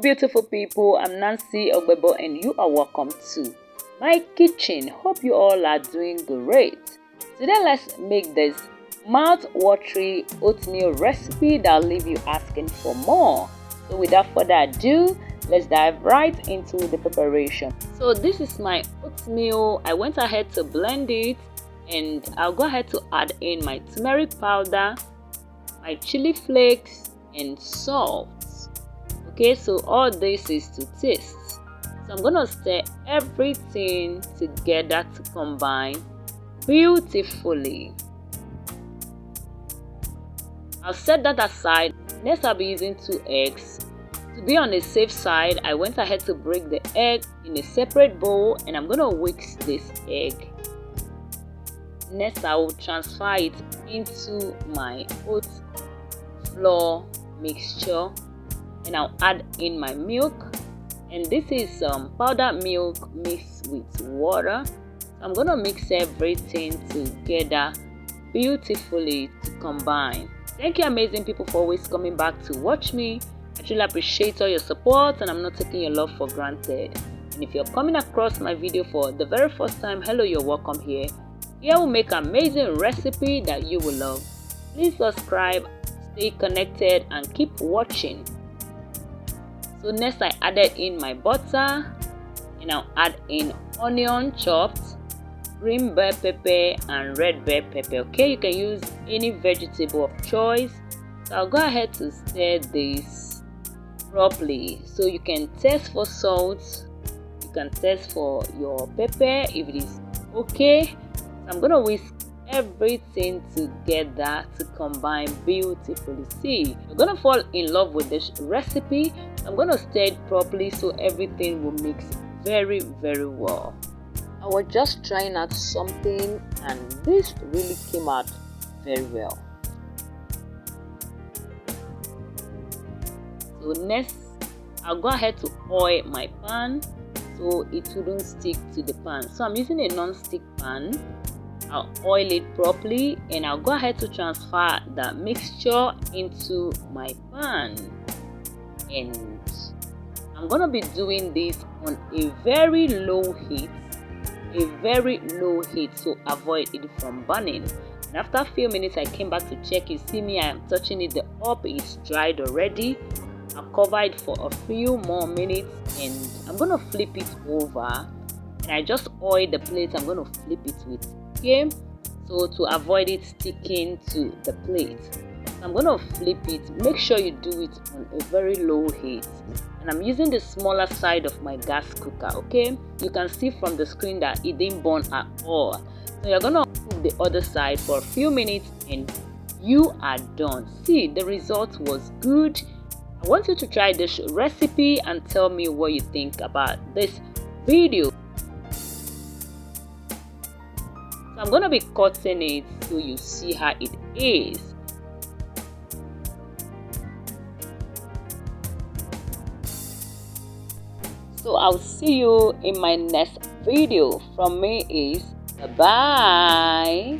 beautiful people, I'm Nancy Ogbebo and you are welcome to my kitchen. Hope you all are doing great. Today let's make this mouth-watering oatmeal recipe that'll leave you asking for more. So without further ado, let's dive right into the preparation. So this is my oatmeal. I went ahead to blend it and I'll go ahead to add in my turmeric powder, my chili flakes and salt. Okay, so all this is to taste. So I'm gonna stir everything together to combine beautifully. I'll set that aside. Next, I'll be using 2 eggs. To be on the safe side, I went ahead to break the egg in a separate bowl and I'm gonna whisk this egg. Next, I will transfer it into my oat flour mixture and I'll add in my milk, and this is powdered milk mixed with water. I'm gonna mix everything together beautifully to combine. Thank you amazing people for always coming back to watch me. I truly appreciate all your support and I'm not taking your love for granted. And if you're coming across my video for the very first time, hello, you're welcome here. Here we'll make amazing recipe that you will love. Please subscribe, stay connected and keep watching. So next I added in my butter and I'll add in onion chopped, green bell pepper and red bell pepper. Okay, you can use any vegetable of choice. So I'll go ahead to stir this properly. So you can test for salt, you can test for your pepper if it is okay. So I'm gonna whisk everything together to combine beautifully. See, you're gonna fall in love with this recipe. I'm gonna stir it properly so everything will mix very well. I was just trying out something and this really came out very well. So next I'll go ahead to oil my pan so it wouldn't stick to the pan. So I'm using a non-stick pan. I'll oil it properly and I'll go ahead to transfer the mixture into my pan, and I'm gonna be doing this on a very low heat, so avoid it from burning. And after a few minutes I came back to check. You see me, I am touching it, the up is dried already. I'll cover it for a few more minutes and I'm gonna flip it over, and I just oil the plate. I'm gonna flip it with game so to avoid it sticking to the plate. I'm gonna flip it. Make sure you do it on a very low heat, and I'm using the smaller side of my gas cooker. Okay, you can see from the screen that it didn't burn at all. So you're gonna cook the other side for a few minutes and you are done. See, the result was good. I want you to try this recipe and tell me what you think about this video. So I'm gonna be cutting it so you see how it is. So I'll see you in my next video. From me is bye.